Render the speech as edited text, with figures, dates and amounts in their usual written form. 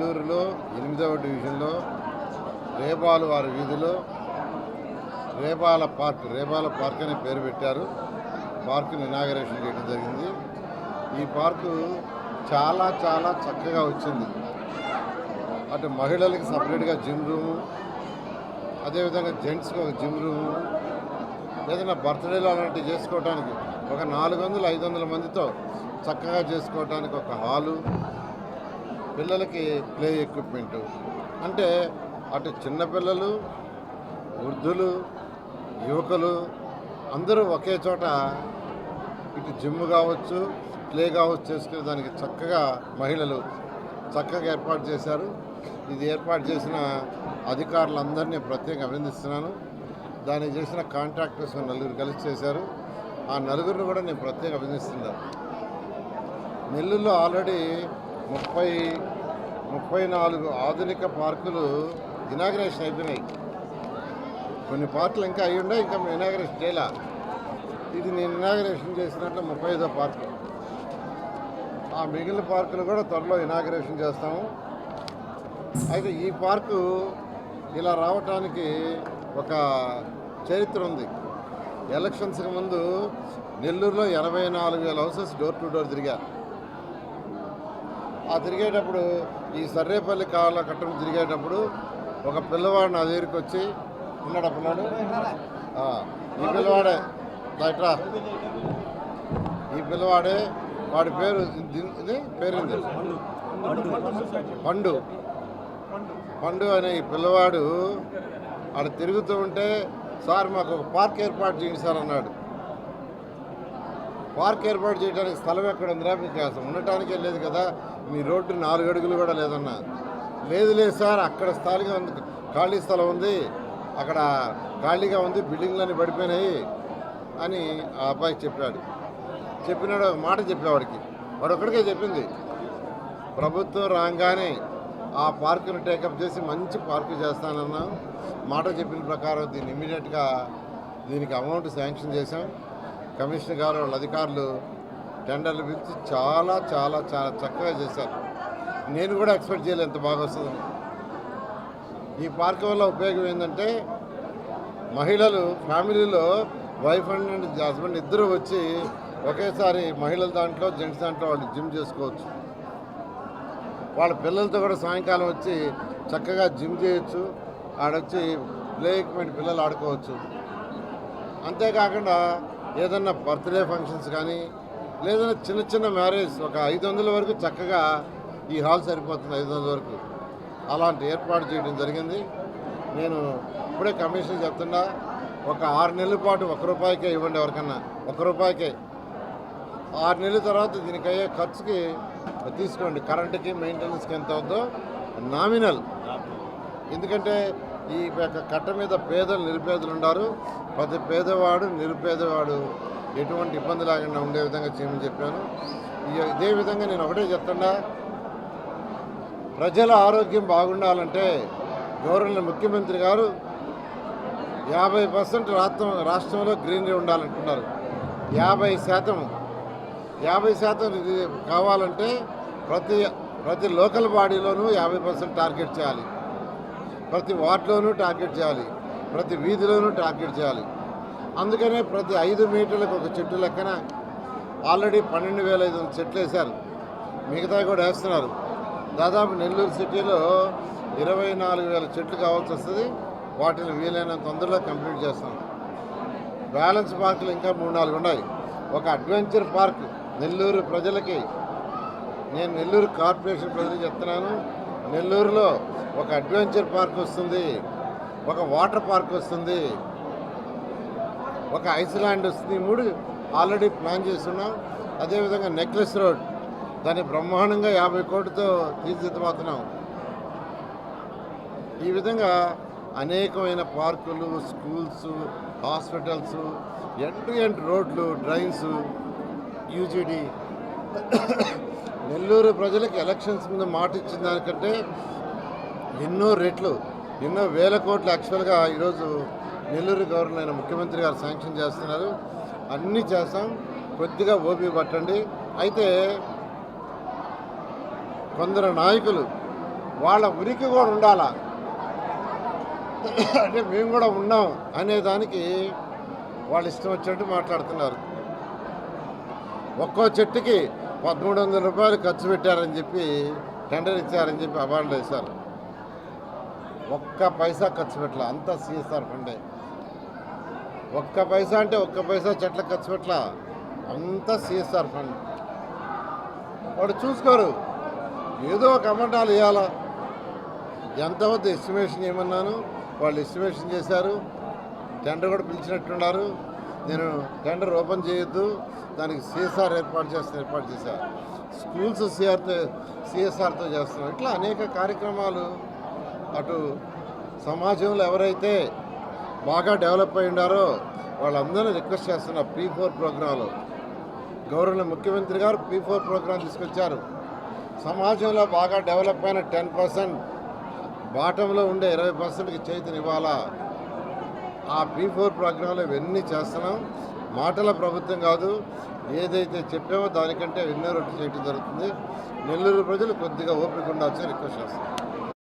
నెల్లూరులో 8వ డివిజన్లో రేబాలు వారి వీధిలో రేబాల పార్క్ అనే పేరు పెట్టారు. పార్కుని ఇనాగరేషన్ చేయడం జరిగింది. ఈ పార్కు చాలా చాలా చక్కగా వచ్చింది. అటు మహిళలకి సపరేట్గా జిమ్ రూము, అదేవిధంగా జెంట్స్కి ఒక జిమ్ రూము, ఏదైనా బర్త్డేలు అలాంటివి చేసుకోవడానికి ఒక 400-500 మందితో చక్కగా చేసుకోవడానికి ఒక హాలు, పిల్లలకి ప్లే ఎక్విప్మెంటు. అంటే అటు చిన్నపిల్లలు, వృద్ధులు, యువకులు అందరూ ఒకే చోట ఇటు జిమ్ కావచ్చు, ప్లే కావచ్చు చేసుకునే దానికి చక్కగా మహిళలు చక్కగా ఏర్పాటు చేశారు. ఇది ఏర్పాటు చేసిన అధికారులందరినీ ప్రత్యేకంగా అభినందిస్తున్నాను. దానికి చేసిన కాంట్రాక్టర్స్ నలుగురు కలిసి చేశారు. ఆ నలుగురిని కూడా నేను ప్రత్యేకంగా అభినందిస్తున్నాను. నెల్లూరులో ఆల్రెడీ 34 ఆధునిక పార్కులు ఇనాగరేషన్ అయిపోయినాయి. కొన్ని పార్కులు ఇంకా అయ్యి ఉన్నాయి, ఇంకా ఇనాగరేషన్ చేయాల. ఇది నేను ఇనాగరేషన్ చేసినట్లు 35వ పార్కు. ఆ మిగిలిన పార్కులు కూడా త్వరలో ఇనాగరేషన్ చేస్తాము. అయితే ఈ పార్కు ఇలా రావటానికి ఒక చరిత్ర ఉంది. ఎలక్షన్స్కి ముందు నెల్లూరులో 84,000 హౌసెస్ డోర్ టు డోర్ తిరిగారు. ఆ తిరిగేటప్పుడు ఈ సర్రేపల్లి కాళ్ళ కట్టడం తిరిగేటప్పుడు ఒక పిల్లవాడు నా దగ్గరికి వచ్చి ఉన్నాడు. పిల్లాడు ఈ పిల్లవాడే బయట, ఈ పిల్లవాడే, వాడి పేరు పేరుంది పండు అనే ఈ పిల్లవాడు ఆడ తిరుగుతూ ఉంటే, సార్ మాకు ఒక పార్క్ ఏర్పాటు చేయండి సార్ అన్నాడు. పార్క్ ఏర్పాటు చేయడానికి స్థలం ఎక్కడ ఉందిరా, మీకు అసలు ఉండటానికే లేదు కదా, మీ రోడ్డు 4 అడుగులు కూడా లేదన్నా. లేదు సార్, అక్కడ స్థలంగా ఉంది, ఖాళీ స్థలం ఉంది, అక్కడ ఖాళీగా ఉంది, బిల్డింగ్లన్నీ పడిపోయినాయి అని ఆ అబ్బాయి చెప్పినాడు. ఒక మాట చెప్పేవాడికి, వాడు ఒక్కడికే చెప్పింది. ప్రభుత్వం రాగానే ఆ పార్కును టేకప్ చేసి మంచి పార్కు చేస్తానన్నా మాట చెప్పిన ప్రకారం దీన్ని ఇమ్మీడియట్గా దీనికి అమౌంట్ శాంక్షన్ చేశాం. కమిషనర్ గారు వాళ్ళ అధికారులు టెండర్లు పిలిచి చాలా చాలా చాలా చక్కగా చేశారు. నేను కూడా ఎక్స్పెక్ట్ చేయలేదు ఎంత బాగా వస్తుందని. ఈ పార్క్ వల్ల ఉపయోగం ఏంటంటే, మహిళలు ఫ్యామిలీలో వైఫ్ అండ్ హస్బెండ్ ఇద్దరు వచ్చి ఒకేసారి మహిళల దాంట్లో జెంట్స్ దాంట్లో వాళ్ళు జిమ్ చేసుకోవచ్చు. వాళ్ళ పిల్లలతో కూడా సాయంకాలం వచ్చి చక్కగా జిమ్ చేయొచ్చు. ఆడొచ్చి ప్లే ఎక్విప్మెంట్ పిల్లలు ఆడుకోవచ్చు. అంతేకాకుండా ఏదన్నా బర్త్డే ఫంక్షన్స్ కానీ లేదన్నా చిన్న చిన్న మ్యారేజ్ ఒక 500 వరకు చక్కగా ఈ హాల్ సరిపోతుంది. 500 వరకు అలాంటి ఏర్పాటు చేయడం జరిగింది. నేను ఇప్పుడే కమిషన్ చెప్తున్నా, ఒక 6 నెలల పాటు ₹1 ఇవ్వండి ఎవరికన్నా, ₹1. 6 నెలల తర్వాత దీనికి అయ్యే ఖర్చుకి తీసుకోండి. కరెంటుకి మెయింటెనెన్స్కి ఎంత అవుతుందో నామినల్. ఎందుకంటే ఈ కట్ట మీద పేదలు నిరుపేదలు ఉన్నారు. ప్రతి పేదవాడు నిరుపేదవాడు ఎటువంటి ఇబ్బంది లేకుండా ఉండే విధంగా చేయమని చెప్పాను. ఇదే విధంగా నేను ఒకటే చెప్తున్నా, ప్రజల ఆరోగ్యం బాగుండాలంటే గౌరవ ముఖ్యమంత్రి గారు 50% రాష్ట్రంలో గ్రీనరీ ఉండాలంటున్నారు. 50% ఇది కావాలంటే ప్రతి లోకల్ బాడీలోనూ 50% టార్గెట్ చేయాలి. ప్రతి వార్డులోనూ టార్గెట్ చేయాలి. ప్రతి వీధిలోనూ టార్గెట్ చేయాలి. అందుకనే ప్రతి 5 మీటర్లకు ఒక చెట్టు లెక్కన ఆల్రెడీ 12,500 చెట్లు వేశారు. మిగతా కూడా వేస్తున్నారు. దాదాపు నెల్లూరు సిటీలో 24,000 చెట్లు కావాల్సి వస్తుంది. వాటిని వీలైనంత తొందరలో కంప్లీట్ చేస్తాం. బ్యాలెన్స్ పార్కులు ఇంకా 3-4 ఉన్నాయి. ఒక అడ్వెంచర్ పార్క్ నెల్లూరు ప్రజలకి, నేను నెల్లూరు కార్పొరేషన్ ప్రజలకు చెప్తున్నాను, నెల్లూరులో ఒక అడ్వెంచర్ పార్క్ వస్తుంది, ఒక వాటర్ పార్క్ వస్తుంది, ఒక ఐస్లాండ్ వస్తుంది. 3 ఆల్రెడీ ప్లాన్ చేస్తున్నాం. అదేవిధంగా నెక్లెస్ రోడ్, దాన్ని బ్రహ్మాండంగా 50 కోట్లతో తీర్చిదిద్దుతున్నాం. ఈ విధంగా అనేకమైన పార్కులు, స్కూల్స్, హాస్పిటల్స్, ఎండ్ రోడ్లు, డ్రైన్స్, యూజీడీ. నెల్లూరు ప్రజలకు ఎలక్షన్స్ మీద మాట ఇచ్చిన దానికంటే ఎన్నో రెట్లు, ఎన్నో వేల కోట్లు యాక్చువల్గా ఈరోజు నెల్లూరు గవర్నర్ అయిన ముఖ్యమంత్రి గారు శాంక్షన్ చేస్తున్నారు. అన్నీ చేస్తాం, కొద్దిగా ఓపిక పట్టండి. అయితే కొందరు నాయకులు వాళ్ళ ఉనికి కూడా ఉండాలా, అంటే మేము కూడా ఉన్నాం అనేదానికి వాళ్ళు ఇష్టం వచ్చినట్టు మాట్లాడుతున్నారు. ఒక్కో చెట్టుకి 1300 రూపాయలు ఖర్చు పెట్టారని చెప్పి టెండర్ ఇచ్చారని చెప్పి అవార్డులు వేశారు. ఒక్క పైసా ఖర్చు పెట్టాల, అంతా సిఎస్ఆర్ ఫండే. ఒక్క పైసా అంటే ఒక్క పైసా చెట్లకు ఖర్చు పెట్టాల, అంతా సిఎస్ఆర్ ఫండ్. వాడు చూసుకోరు, ఏదో ఒక అమౌంటాలు ఇవ్వాలా. ఎంత వద్ద ఎస్టిమేషన్ ఏమన్నాను, వాళ్ళు ఎస్టిమేషన్ చేశారు. టెండర్ కూడా పిలిచినట్టున్నారు. నేను టెండర్ ఓపెన్ చేయొద్దు, దానికి సిఎస్ఆర్ ఏర్పాటు చేశారు. స్కూల్స్ సిఎస్ఆర్తో చేస్తున్నాం. ఇట్లా అనేక కార్యక్రమాలు. అటు సమాజంలో ఎవరైతే బాగా డెవలప్ అయి ఉన్నారో వాళ్ళందరినీ రిక్వెస్ట్ చేస్తున్నా. P4 ప్రోగ్రాంలో గౌరవ ముఖ్యమంత్రి గారు P4 ప్రోగ్రాం తీసుకొచ్చారు. సమాజంలో బాగా డెవలప్ అయిన 10%, బాటంలో ఉండే 20%కి చేతినివ్వాలా. ఆ P4 ప్రోగ్రాంలో ఇవన్నీ చేస్తున్నాం. మాటల ప్రభుత్వం కాదు, ఏదైతే చెప్పామో దానికంటే ఎన్నో రొట్టు చేయడం జరుగుతుంది. నెల్లూరు ప్రజలు కొద్దిగా ఓపిక ఉండాల్సి రిక్వెస్ట్ చేస్తున్నాం.